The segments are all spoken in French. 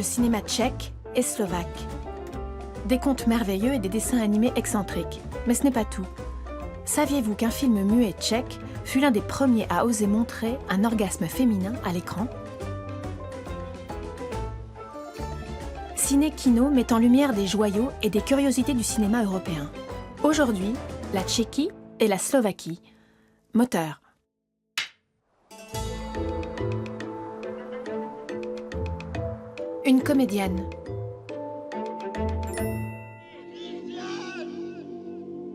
le cinéma tchèque et slovaque. Des contes merveilleux et des dessins animés excentriques. Mais ce n'est pas tout. Saviez-vous qu'un film muet tchèque fut l'un des premiers à oser montrer un orgasme féminin à l'écran? Ciné Kino met en lumière des joyaux et des curiosités du cinéma européen. Aujourd'hui, la Tchéquie et la Slovaquie. Moteur. Une comédienne.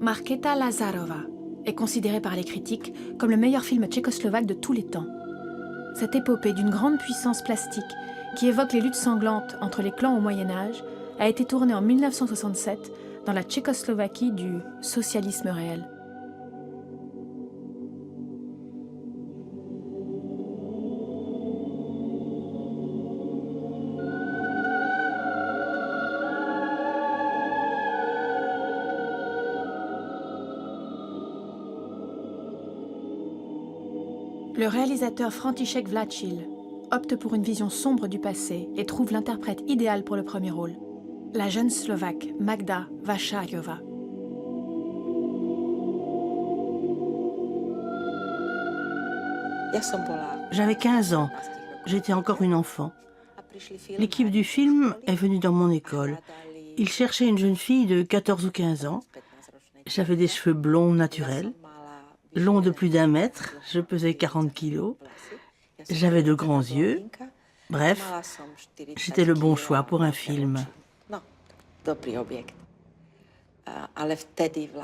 Markéta Lazarova est considérée par les critiques comme le meilleur film tchécoslovaque de tous les temps. Cette épopée d'une grande puissance plastique qui évoque les luttes sanglantes entre les clans au Moyen-Âge a été tournée en 1967 dans la Tchécoslovaquie du socialisme réel. Le réalisateur František Vlačil opte pour une vision sombre du passé et trouve l'interprète idéale pour le premier rôle, la jeune Slovaque Magda Vašáriová. J'avais 15 ans, j'étais encore une enfant. L'équipe du film est venue dans mon école. Ils cherchaient une jeune fille de 14 ou 15 ans. J'avais des cheveux blonds naturels, longs de plus d'1 mètre, je pesais 40 kilos. J'avais de grands yeux. Bref, j'étais le bon choix pour un film.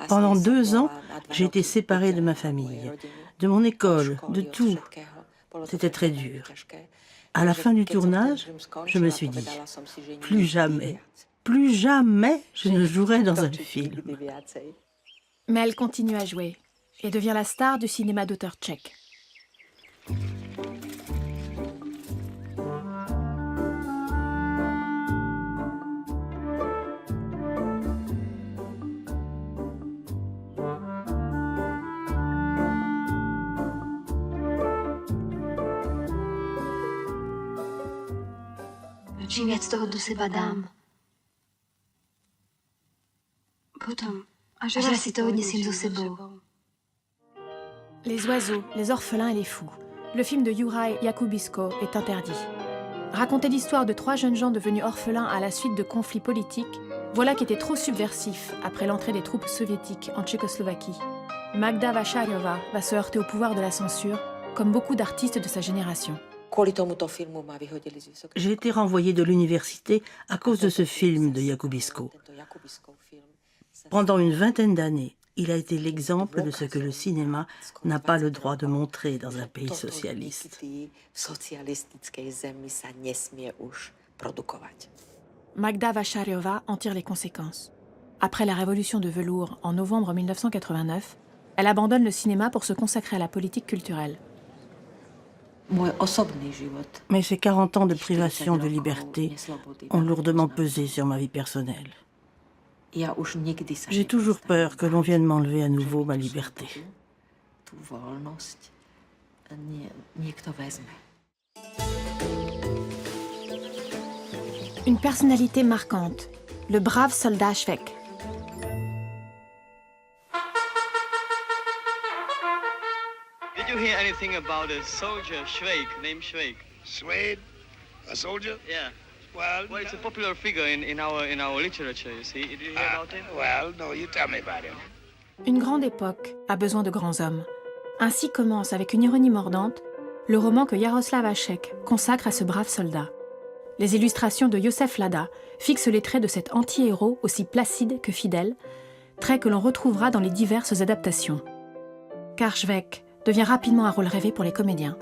Pendant 2 ans, j'ai été séparée de ma famille, de mon école, de tout. C'était très dur. À la fin du tournage, je me suis dit, plus jamais je ne jouerai dans un film. Mais elle continue à jouer et devient la star du cinéma d'auteur tchèque. Čím víc toho do seba dám, potom, až raz si to odnesím so sebou. Les oiseaux, les orphelins et les fous. Le film de Juraj Jakubisko est interdit. Raconter l'histoire de 3 jeunes gens devenus orphelins à la suite de conflits politiques, voilà qui était trop subversif après l'entrée des troupes soviétiques en Tchécoslovaquie. Magda Vašáriová va se heurter au pouvoir de la censure, comme beaucoup d'artistes de sa génération. J'ai été renvoyée de l'université à cause de ce film de Jakubisko. Pendant une 20aine d'années, il a été l'exemple de ce que le cinéma n'a pas le droit de montrer dans un pays socialiste. Magda Vašáriová en tire les conséquences. Après la révolution de velours en novembre 1989, elle abandonne le cinéma pour se consacrer à la politique culturelle. Mais ces 40 ans de privation de liberté ont lourdement pesé sur ma vie personnelle. J'ai toujours peur que l'on vienne m'enlever à nouveau ma liberté. Une personnalité marquante, le brave soldat Švek. Did you hear anything about a soldier Švejk, named Švejk? Swede? A soldier? Yeah. Well, It's a popular figure in our literature, you see. Did you hear about him? well, no, you tell me about him. Une grande époque a besoin de grands hommes. Ainsi commence, avec une ironie mordante, le roman que Jaroslav Hašek consacre à ce brave soldat. Les illustrations de Josef Lada fixent les traits de cet anti-héros aussi placide que fidèle, traits que l'on retrouvera dans les diverses adaptations. Car Švejk devient rapidement un rôle rêvé pour les comédiens.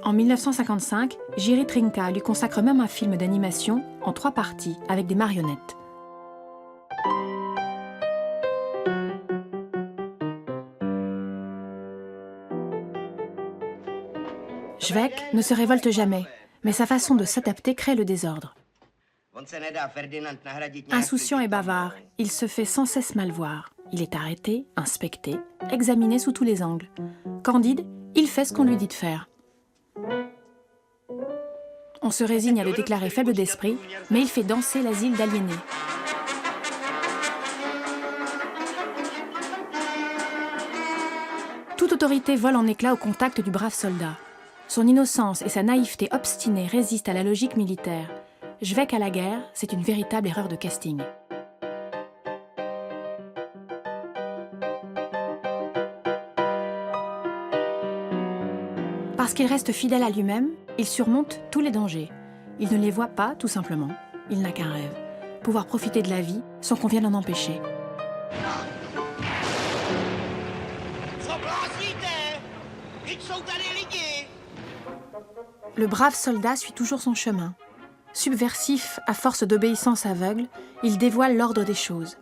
En 1955, Jiří Trnka lui consacre même un film d'animation en 3 parties avec des marionnettes. Švejk ne se révolte jamais, mais sa façon de s'adapter crée le désordre. Insouciant et bavard, il se fait sans cesse mal voir. Il est arrêté, inspecté, examiné sous tous les angles. Candide, il fait ce qu'on lui dit de faire. On se résigne à le déclarer faible d'esprit, mais il fait danser l'asile d'aliénés. Toute autorité vole en éclats au contact du brave soldat. Son innocence et sa naïveté obstinée résistent à la logique militaire. Švec à la guerre, c'est une véritable erreur de casting. Parce qu'il reste fidèle à lui-même, il surmonte tous les dangers. Il ne les voit pas, tout simplement. Il n'a qu'un rêve. Pouvoir profiter de la vie sans qu'on vienne l'en empêcher. Le brave soldat suit toujours son chemin. Subversif à force d'obéissance aveugle, il dévoile l'ordre des choses.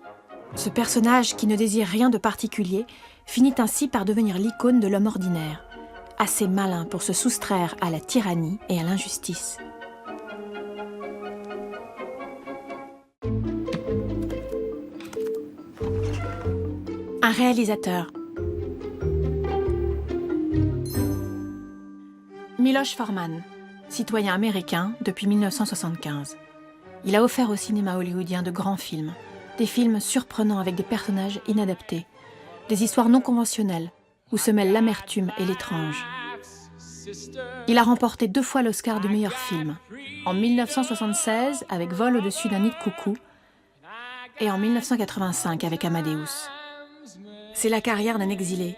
Ce personnage, qui ne désire rien de particulier, finit ainsi par devenir l'icône de l'homme ordinaire, assez malin pour se soustraire à la tyrannie et à l'injustice. Un réalisateur. Miloš Forman, citoyen américain depuis 1975. Il a offert au cinéma hollywoodien de grands films, des films surprenants avec des personnages inadaptés, des histoires non conventionnelles où se mêlent l'amertume et l'étrange. Il a remporté 2 fois l'Oscar du meilleur film, en 1976 avec Vol au-dessus d'un nid de coucou et en 1985 avec Amadeus. C'est la carrière d'un exilé,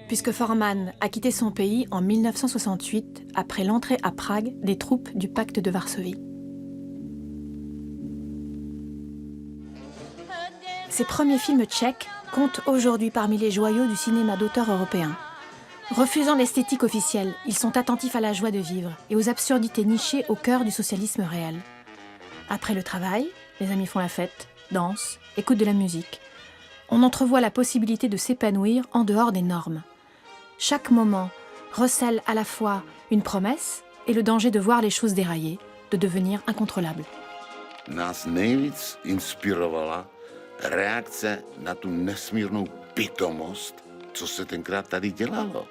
puisque Forman a quitté son pays en 1968 après l'entrée à Prague des troupes du pacte de Varsovie. Ses premiers films tchèques comptent aujourd'hui parmi les joyaux du cinéma d'auteur européen. Refusant l'esthétique officielle, ils sont attentifs à la joie de vivre et aux absurdités nichées au cœur du socialisme réel. Après le travail, les amis font la fête, dansent, écoutent de la musique. On entrevoit la possibilité de s'épanouir en dehors des normes. Chaque moment recèle à la fois une promesse et le danger de voir les choses dérailler, de devenir incontrôlables. Nás nejvíc inspirovala reakce na tu nesmírnou pitomost, co se tenkrát tady dělalo.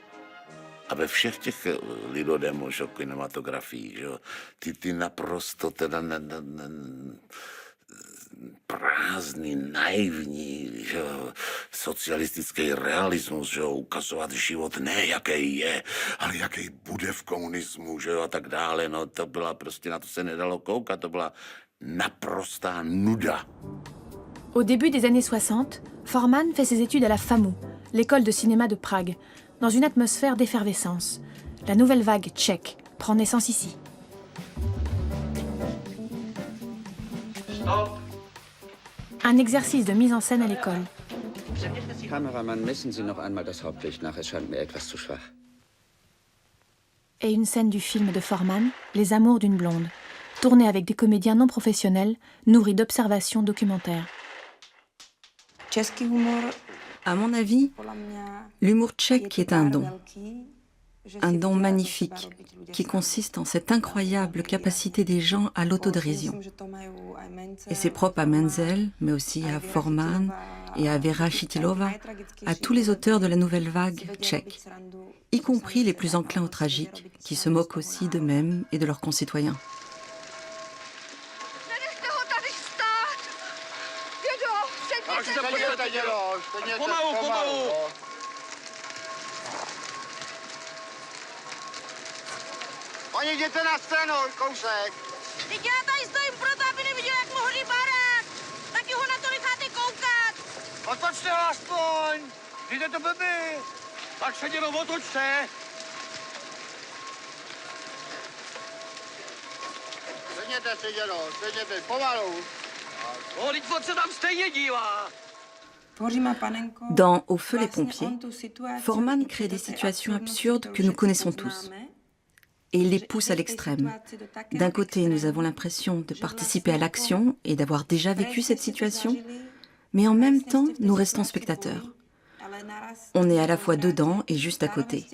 A ve všech těch lidodemo, že, kinematografií, že, ty naprosto teda prázdný, naivní, že, socialistický realismus, že, ukazovat život ne jaký je, ale jaký bude v komunismu, že, a tak dále. No, to byla prostě, na to se nedalo koukat, to byla naprostá nuda. Au début des années 60, Forman fait ses études à la FAMU, l'école de cinéma de Prague, dans une atmosphère d'effervescence. La nouvelle vague tchèque prend naissance ici. Stop. Un exercice de mise en scène à l'école. Kameramann, messen Sie noch einmal das Hauptlicht nach. Es scheint mir etwas zu schwach. Et une scène du film de Forman, Les Amours d'une blonde, tournée avec des comédiens non professionnels, nourris d'observations documentaires. À mon avis, l'humour tchèque est un don magnifique, qui consiste en cette incroyable capacité des gens à l'autodérision. Et c'est propre à Menzel, mais aussi à Forman et à Vera Chytilova, à tous les auteurs de la nouvelle vague tchèque, y compris les plus enclins au tragique, qui se moquent aussi d'eux-mêmes et de leurs concitoyens. Pomalu. Oni, jděte na scénu, kousek. Teď já tady stojím proto, aby neviděl, jak mu hoří barák. Taky ho na to necháte koukat. Otočte ho aspoň. Jde to blbý. Tak se jenom otočte. Sedněte, pomalu. No, teď on se tam stejně dívá. Dans Au feu les pompiers, Forman crée des situations absurdes que nous connaissons tous. Et il les pousse à l'extrême. D'un côté, nous avons l'impression de participer à l'action et d'avoir déjà vécu cette situation, mais en même temps, nous restons spectateurs. On est à la fois dedans et juste à côté.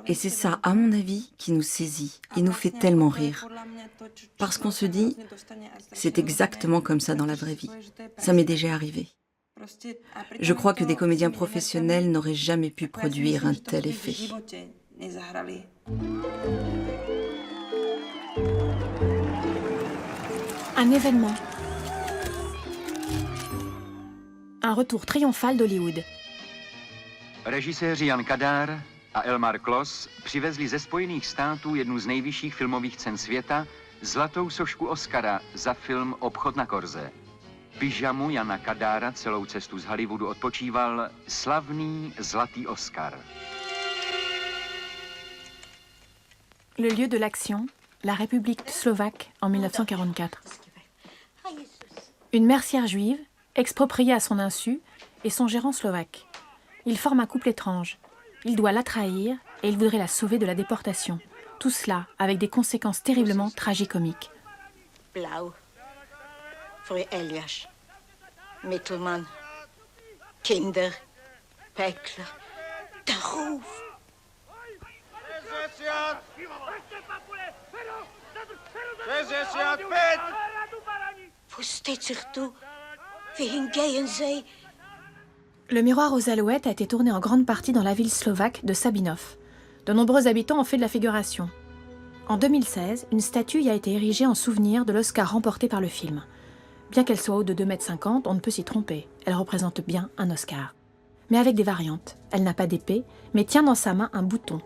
Et c'est ça, à mon avis, qui nous saisit et nous fait tellement rire. Parce qu'on se dit, c'est exactement comme ça dans la vraie vie. Ça m'est déjà arrivé. Je crois que des comédiens professionnels n'auraient jamais pu produire un tel effet. Un événement. Un retour triomphal d'Hollywood. Režiséři Jan Kadár a Elmar Klos přivezli ze Spojených států jednu z nejvyšších filmových cen světa, zlatou sošku Oscara za film Obchod na korze. V pyžamu Jana Kadára celou cestu z Hollywoodu odpočíval slavný zlatý Oscar. Le lieu de l'action, la République slovaque en 1944. Une mercière juive, expropriée à son insu, et son gérant slovaque. Ils forment un couple étrange. Il doit la trahir et il voudrait la sauver de la déportation. Tout cela avec des conséquences terriblement tragicomiques. Blauw. Voor je Elias. Mittelman. Kinder. Pekler. De Roef. Pustit zich toe. Wie hingeen zij. Le miroir aux alouettes a été tourné en grande partie dans la ville slovaque de Sabinov. De nombreux habitants ont fait de la figuration. En 2016, une statue y a été érigée en souvenir de l'Oscar remporté par le film. Bien qu'elle soit haute de 2,50 m, on ne peut s'y tromper. Elle représente bien un Oscar. Mais avec des variantes. Elle n'a pas d'épée, mais tient dans sa main un bouton.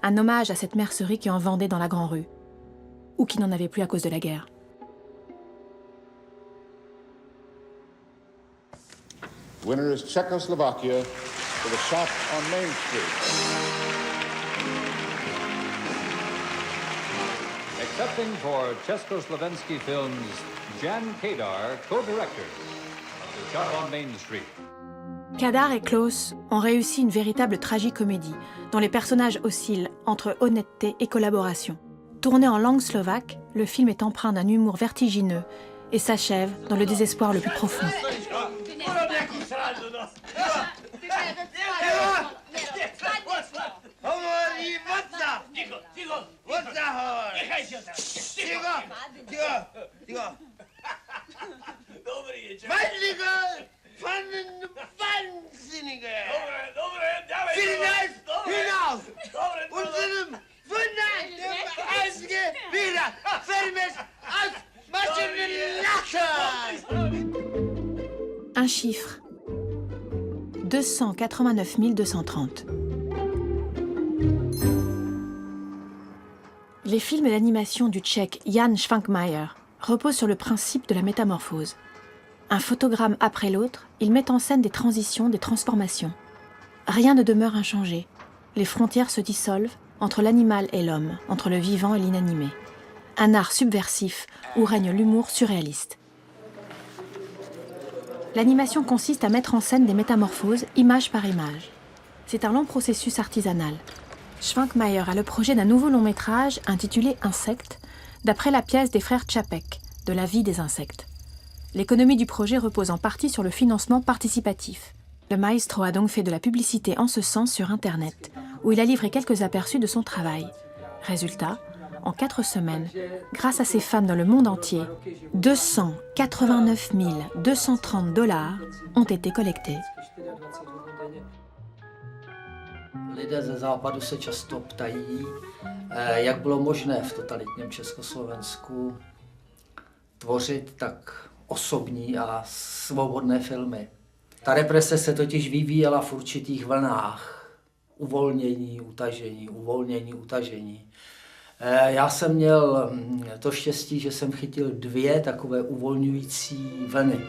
Un hommage à cette mercerie qui en vendait dans la Grande Rue. Ou qui n'en avait plus à cause de la guerre. Winner is Czechoslovakia for the shop on Main Street. Accepting for Czechoslovensky films, Jan Kadar, co-director of The Shop on Main Street. Kadar et Klos ont réussi une véritable tragicomédie, dont les personnages oscillent entre honnêteté et collaboration. Tourné en langue slovaque, le film est empreint d'un humour vertigineux et s'achève dans le désespoir le plus profond. Un chiffre. 289 230. Les films d'animation du Tchèque Jan Švankmajer reposent sur le principe de la métamorphose. Un photogramme après l'autre, il met en scène des transitions, des transformations. Rien ne demeure inchangé. Les frontières se dissolvent entre l'animal et l'homme, entre le vivant et l'inanimé. Un art subversif où règne l'humour surréaliste. L'animation consiste à mettre en scène des métamorphoses, image par image. C'est un long processus artisanal. Švankmajer a le projet d'un nouveau long-métrage intitulé Insectes, d'après la pièce des frères Čapek, de la vie des insectes. L'économie du projet repose en partie sur le financement participatif. Le maestro a donc fait de la publicité en ce sens sur Internet, où il a livré quelques aperçus de son travail. Résultat, en 4 semaines, grâce à ses fans dans le monde entier, 289 230 $ ont été collectés. Lidé ze západu se často ptají, jak bylo možné v totalitním Československu tvořit tak osobní a svobodné filmy. Ta represe se totiž vyvíjela v určitých vlnách. Uvolnění, utažení, uvolnění, utažení. Já jsem měl to štěstí, že jsem chytil 2 takové uvolňující vlny.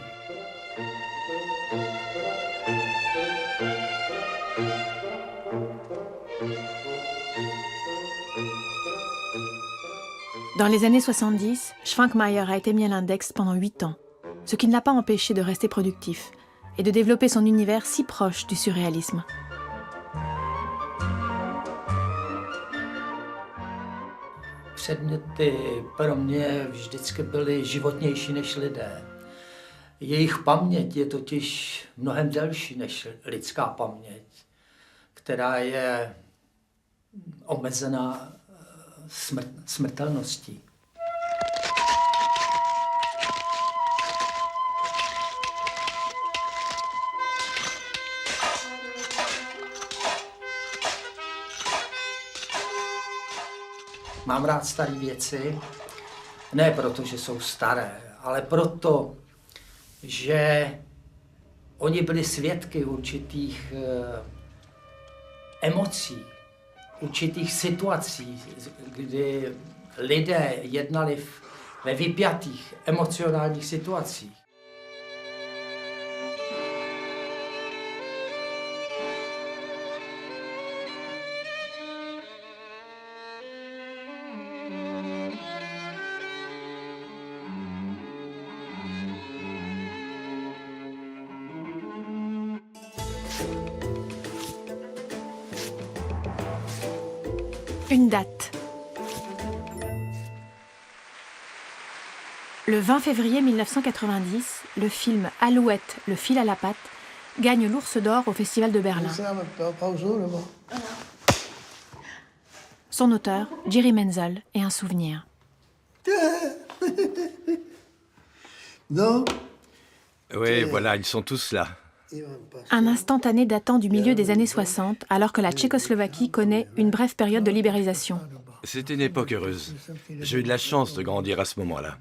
Dans les années 70, Švankmajer a été mis à l'index pendant 8 ans, ce qui ne l'a pas empêché de rester productif et de développer son univers si proche du surréalisme. Předměty pro mě vždycky byly životnější než lidé. Jejich paměť je totiž mnohem delší než lidská paměť, která je omezená smrtelností. Mám rád staré věci, ne proto, že jsou staré, ale proto, že oni byli svědky určitých emocí, určitých situací, kdy lidé jednali ve vypjatých emocionálních situacích. Une date. Le 20 février 1990, le film Alouette, le fil à la patte gagne l'Ours d'Or au Festival de Berlin. Son auteur, Jerry Menzel, est un souvenir. Oui, voilà, ils sont tous là. Un instantané datant du milieu des années 60, alors que la Tchécoslovaquie connaît une brève période de libéralisation. C'était une époque heureuse. J'ai eu de la chance de grandir à ce moment-là.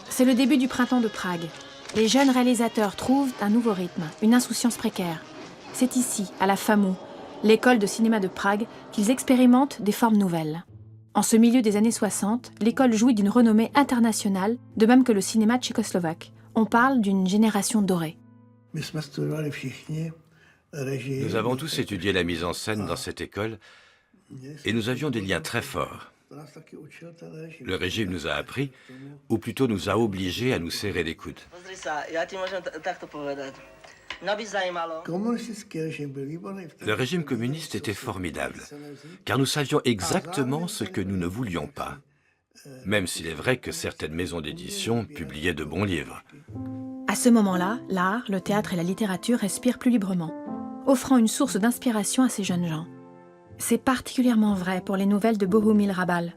C'est le début du printemps de Prague. Les jeunes réalisateurs trouvent un nouveau rythme, une insouciance précaire. C'est ici, à la FAMU, l'école de cinéma de Prague, qu'ils expérimentent des formes nouvelles. En ce milieu des années 60, l'école jouit d'une renommée internationale, de même que le cinéma tchécoslovaque. On parle d'une génération dorée. Nous avons tous étudié la mise en scène dans cette école et nous avions des liens très forts. Le régime nous a appris, ou plutôt nous a obligés à nous serrer les coudes. Le régime communiste était formidable, car nous savions exactement ce que nous ne voulions pas, même s'il est vrai que certaines maisons d'édition publiaient de bons livres. À ce moment-là, l'art, le théâtre et la littérature respirent plus librement, offrant une source d'inspiration à ces jeunes gens. C'est particulièrement vrai pour les nouvelles de Bohumil Hrabal.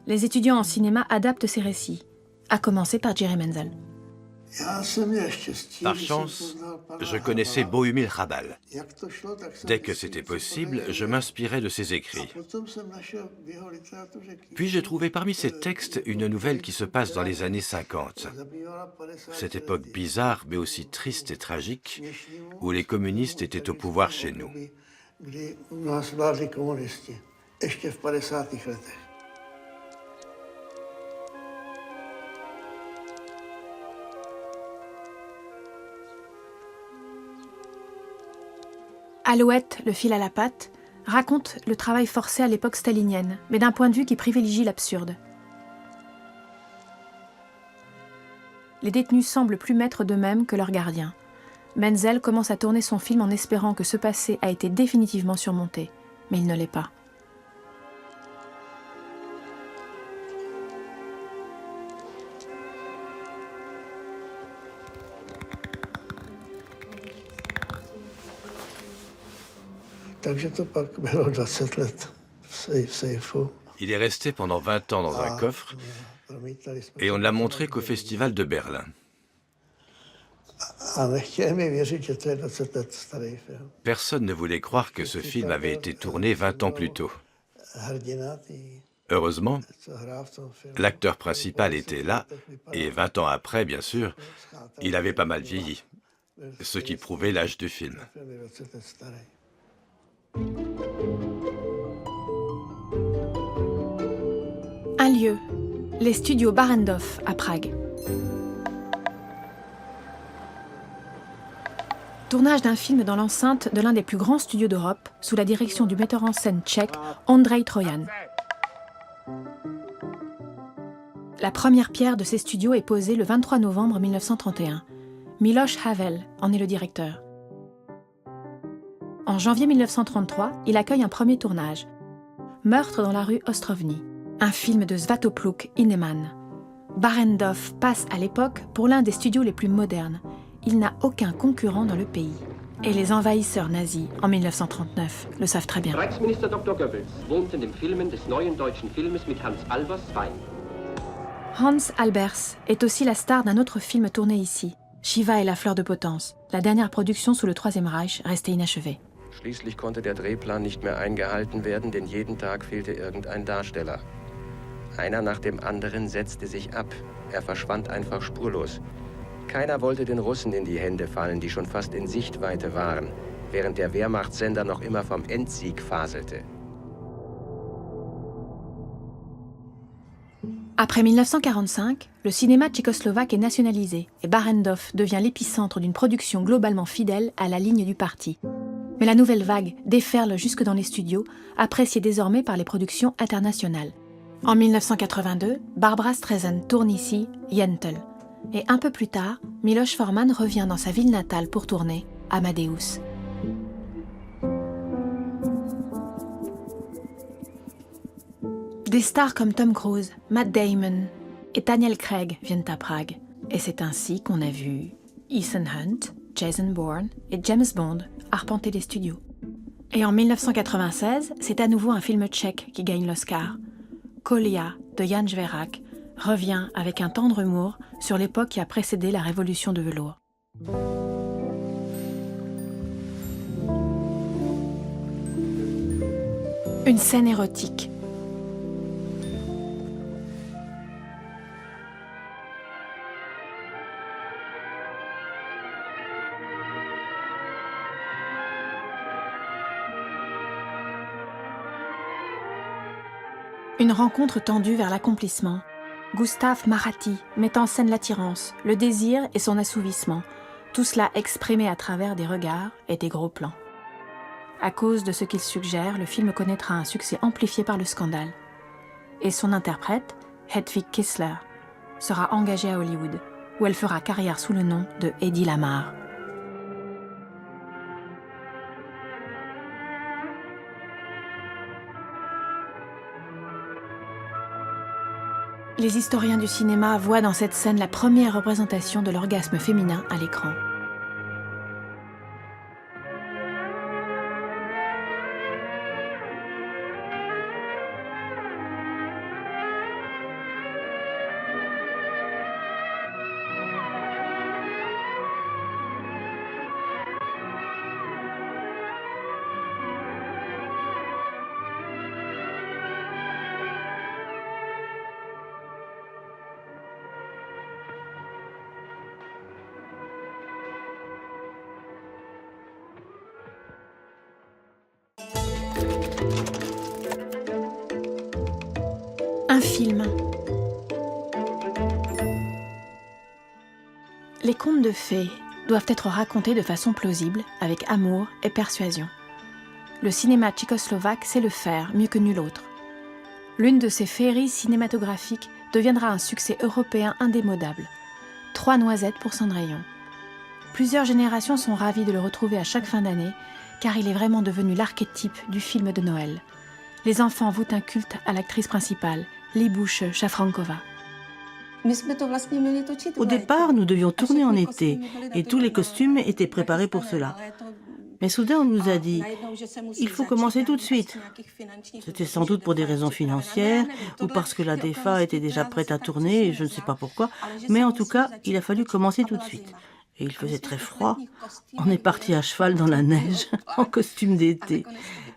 Les étudiants en cinéma adaptent ces récits, à commencer par Jerry Menzel. Par chance, je connaissais Bohumil Hrabal. Dès que c'était possible, je m'inspirais de ses écrits. Puis j'ai trouvé parmi ses textes une nouvelle qui se passe dans les années 50. Cette époque bizarre, mais aussi triste et tragique, où les communistes étaient au pouvoir chez nous. Alouette, le fil à la patte, raconte le travail forcé à l'époque stalinienne, mais d'un point de vue qui privilégie l'absurde. Les détenus semblent plus maîtres d'eux-mêmes que leurs gardiens. Menzel commence à tourner son film en espérant que ce passé a été définitivement surmonté, mais il ne l'est pas. Il est resté pendant 20 ans dans un coffre et on ne l'a montré qu'au Festival de Berlin. Personne ne voulait croire que ce film avait été tourné 20 ans plus tôt. Heureusement, l'acteur principal était là, et 20 ans après, bien sûr, il avait pas mal vieilli, ce qui prouvait l'âge du film. Un lieu, les studios Barrandov à Prague. Tournage d'un film dans l'enceinte de l'un des plus grands studios d'Europe, sous la direction du metteur en scène tchèque Ondřej Trojan. La première pierre de ces studios est posée le 23 novembre 1931. Miloš Havel en est le directeur. En janvier 1933, il accueille un premier tournage. Meurtre dans la rue Ostrovny, un film de Svatopluk Heinemann. Barrandov passe à l'époque pour l'un des studios les plus modernes. Il n'a aucun concurrent dans le pays. Et les envahisseurs nazis, en 1939, le savent très bien. Reichsminister Dr. Goebbels wohnt in den Filmen des neuen deutschen Filmes mit Hans Albers Wein. Hans Albers est aussi la star d'un autre film tourné ici, Shiva et la fleur de potence, la dernière production sous le Troisième Reich restée inachevée. Schließlich konnte der Drehplan nicht mehr eingehalten werden, denn jeden Tag fehlte irgendein Darsteller. Einer nach dem anderen setzte sich ab. Er verschwand einfach spurlos. Keiner wollte den Russen in die Hände fallen, die schon fast in Sichtweite waren, während der Wehrmachtssender noch immer vom Endsieg faselte. Après 1945, le cinéma tchécoslovaque est nationalisé et Barrandov devient l'épicentre d'une production globalement fidèle à la ligne du parti. Mais la nouvelle vague déferle jusque dans les studios, appréciée désormais par les productions internationales. En 1982, Barbra Streisand tourne ici Yentl. Et un peu plus tard, Miloš Forman revient dans sa ville natale pour tourner Amadeus. Des stars comme Tom Cruise, Matt Damon et Daniel Craig viennent à Prague. Et c'est ainsi qu'on a vu Ethan Hunt, Jason Bourne et James Bond arpenter les studios. Et en 1996, c'est à nouveau un film tchèque qui gagne l'Oscar. Kolia de Jan Žverák revient avec un tendre humour sur l'époque qui a précédé la révolution de velours. Une scène érotique. Une rencontre tendue vers l'accomplissement. Gustave Marathi met en scène l'attirance, le désir et son assouvissement, tout cela exprimé à travers des regards et des gros plans. À cause de ce qu'il suggère, le film connaîtra un succès amplifié par le scandale. Et son interprète, Hedwig Kissler, sera engagée à Hollywood, où elle fera carrière sous le nom de Hedy Lamarr. Les historiens du cinéma voient dans cette scène la première représentation de l'orgasme féminin à l'écran. Un film. Les contes de fées doivent être racontés de façon plausible, avec amour et persuasion. Le cinéma tchécoslovaque sait le faire mieux que nul autre. L'une de ces féeries cinématographiques deviendra un succès européen indémodable. 3 noisettes pour Cendrillon. Plusieurs générations sont ravies de le retrouver à chaque fin d'année, car il est vraiment devenu l'archétype du film de Noël. Les enfants vouent un culte à l'actrice principale, Libouche Shafrankova. Au départ, nous devions tourner en été et tous les costumes étaient préparés pour cela. Mais soudain, on nous a dit « il faut commencer tout de suite ». C'était sans doute pour des raisons financières ou parce que la DEFA était déjà prête à tourner, je ne sais pas pourquoi, mais en tout cas, il a fallu commencer tout de suite. Et il faisait très froid. On est parti à cheval dans la neige, en costume d'été.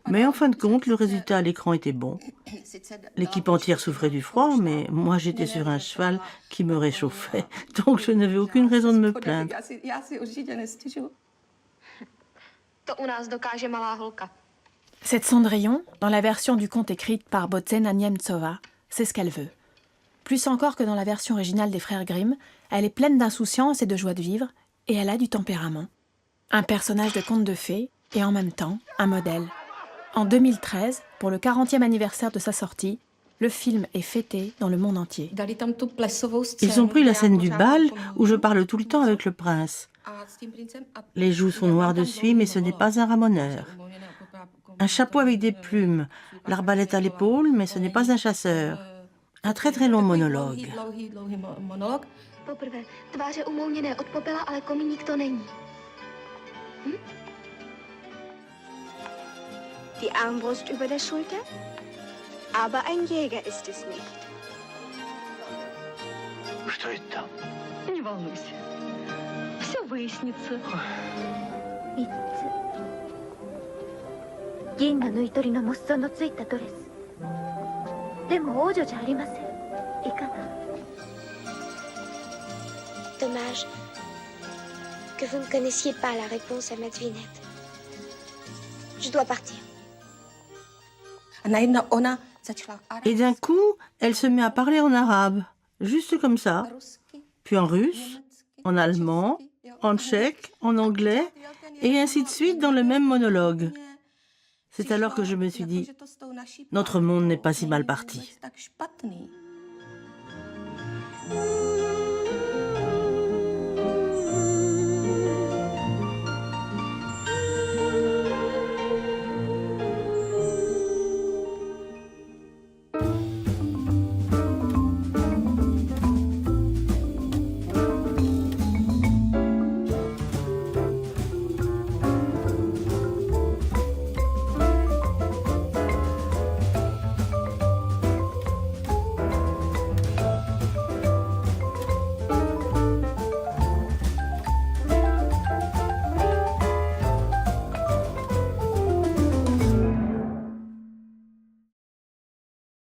Mais en fin de compte, le résultat à l'écran était bon. L'équipe entière souffrait du froid, mais moi j'étais sur un cheval qui me réchauffait. Donc je n'avais aucune raison de me plaindre. Cette Cendrillon, dans la version du conte écrite par Bodzena Niemcova, c'est ce qu'elle veut. Plus encore que dans la version originale des frères Grimm, elle est pleine d'insouciance et de joie de vivre, et elle a du tempérament. Un personnage de conte de fées, et en même temps, un modèle. En 2013, pour le 40e anniversaire de sa sortie, le film est fêté dans le monde entier. Ils ont pris la scène du bal où je parle tout le temps avec le prince. Les joues sont noires dessus, mais ce n'est pas un ramoneur. Un chapeau avec des plumes, l'arbalète à l'épaule, mais ce n'est pas un chasseur. Un très très long monologue. Poprvé, tváře umouněné od popela, ale komíník to není. Die Armbrust über der Schulter? Aber ein Jäger ist es nicht. Что это там? Не волнуйся. Все выяснится. 銀の縫い取りのモッソのついたドレス。でも王女じゃありません。いかが？ Dommage que vous ne connaissiez pas la réponse à ma devinette. Je dois partir. Et d'un coup, elle se met à parler en arabe, juste comme ça, puis en russe, en allemand, en tchèque, en anglais, et ainsi de suite dans le même monologue. C'est alors que je me suis dit, notre monde n'est pas si mal parti.